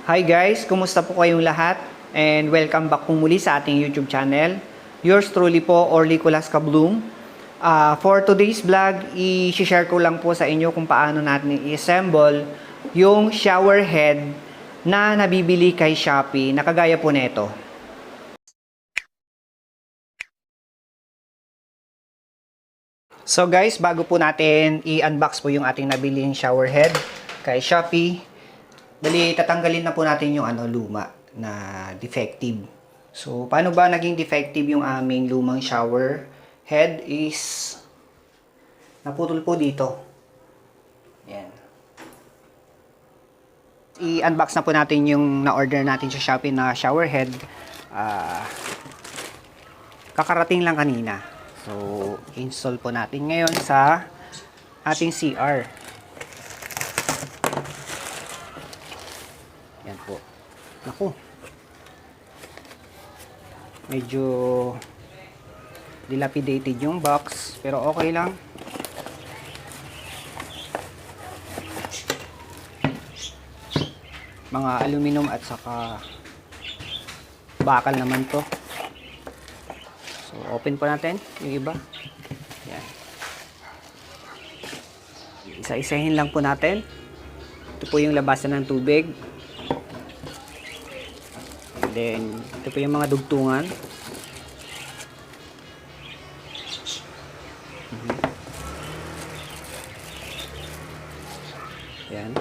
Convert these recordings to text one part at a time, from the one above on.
Hi guys, kumusta po kayong lahat? And welcome back po muli sa ating YouTube channel. Yours truly po, Orly Kulas Kabloom. For today's vlog, i-share ko lang po sa inyo kung paano natin i-assemble yung shower head na nabibili kay Shopee na kagaya po nito. So guys, bago po natin i-unbox po yung ating nabiling shower head kay Shopee, dali tatanggalin na po natin yung luma na defective. So paano ba naging defective yung aming lumang shower head is naputol po dito. Yan. I-unbox na po natin yung na-order natin sa Shopee na shower head. Kakarating lang kanina. So install po natin ngayon sa ating CR. Yan po. Naku. Medyo dilapidated yung box, pero okay lang. Mga aluminum at saka bakal naman to. So open po natin yung iba. Yan. Isa-isahin lang po natin. Ito po yung labasan ng tubig. Then, ito po yung mga dugtungan. Yan.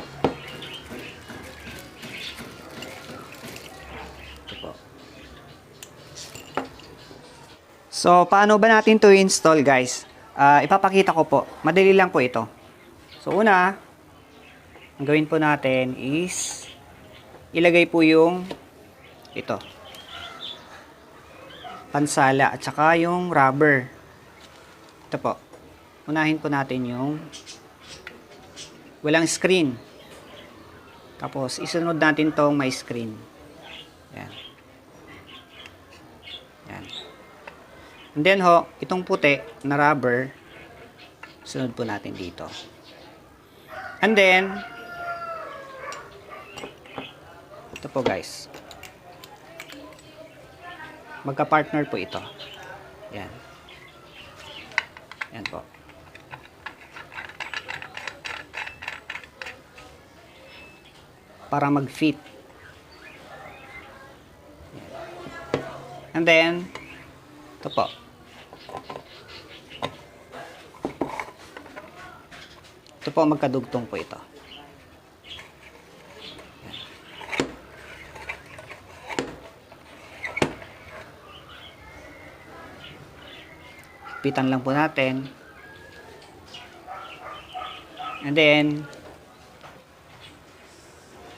Ito po. So, paano ba natin to install, guys? Ipapakita ko po. Madali lang po ito. So, una, ang gawin po natin is ilagay po yung ito, pansala at saka yung rubber. Ito po, unahin po natin yung walang screen, tapos isunod natin tong may screen. Yan. Yan. And then ho, itong puti na rubber sunod po natin dito. And then ito po guys, magka-partner po ito. Yan. Yan po. Para mag-fit. Yan. And then, ito po. Ito po, magkadugtong po ito. Pitan lang po natin. And then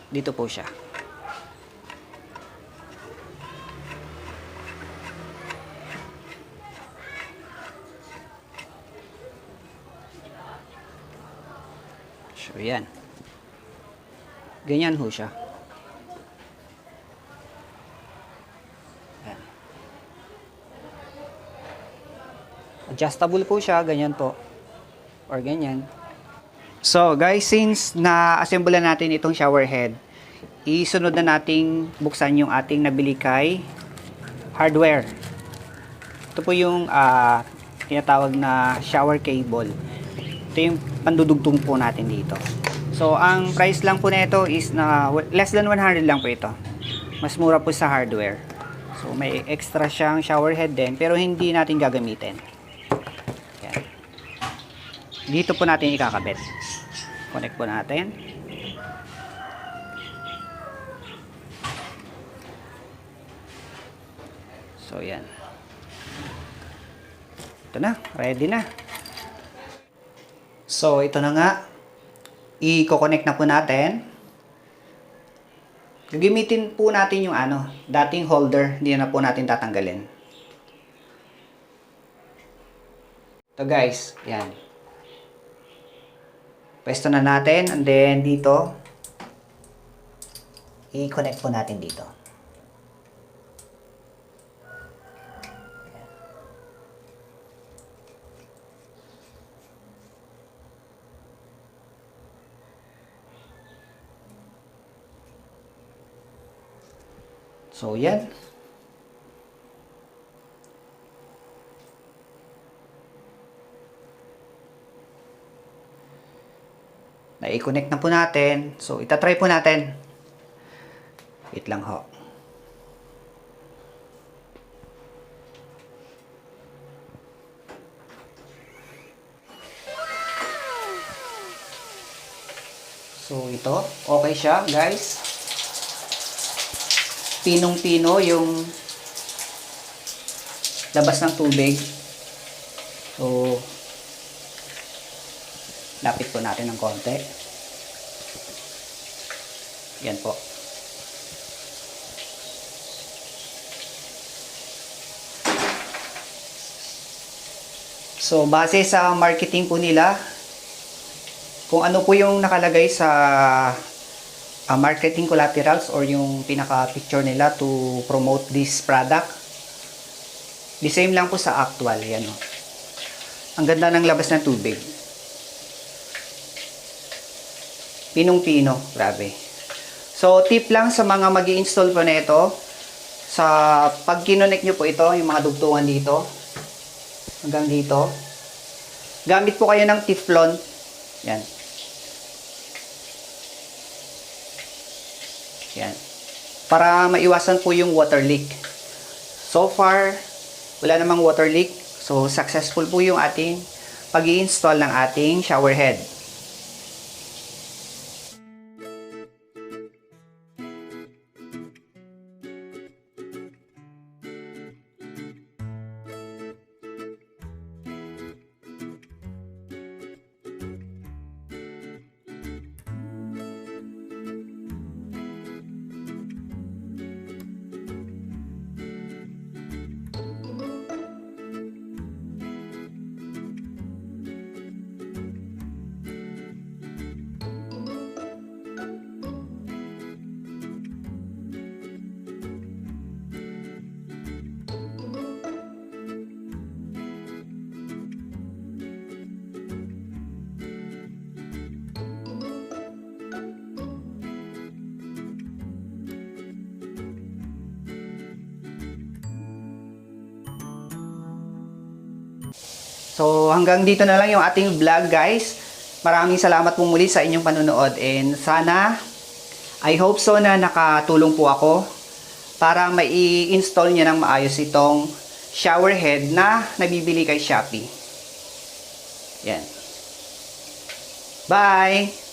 dito po siya. So yan. Ganyan ho siya. Adjustable po siya, ganyan po. Or ganyan. So guys, since na-assemble na natin itong shower head, isunod na nating buksan yung ating nabili kay hardware. Ito po yung tinatawag na shower cable. Ito yung pandudugtong po natin dito. So ang price lang po nito is na less than 100 lang po ito. Mas mura po sa hardware. So may extra siyang shower head din, pero hindi natin gagamitin. Dito po natin ikakabit. Connect po natin. So yan. Ito na, ready na. So ito na nga. I-connect na po natin. Gagamitin po natin yung dating holder, hindi na po natin tatanggalin. Ito guys, yan. Pwesto na natin, and then dito i-connect po natin dito. So, yan. Na-i-connect na po natin. So, itatry po natin. Wait lang ho. So, ito. Okay siya, guys. Pinong-pino yung labas ng tubig. So, lapit po natin ng konti. Yan po. So, base sa marketing po nila, kung ano po yung nakalagay sa marketing collaterals or yung pinaka-picture nila to promote this product, the same lang po sa actual. Yan o. Ang ganda ng labas ng tubig. Pinong-pino, grabe. So, tip lang sa mga mag-i-install po nito, sa pag kinonek nyo po ito, yung mga dugtungan dito, hanggang dito, gamit po kayo ng Teflon. Yan. Yan. Para maiwasan po yung water leak. So far, wala namang water leak. So, successful po yung ating pag-i-install ng ating shower head. So, hanggang dito na lang yung ating vlog, guys. Maraming salamat po muli sa inyong panunood. And sana, I hope so na nakatulong po ako para mai-install nyo ng maayos itong shower head na nabibili kay Shopee. Yan. Bye!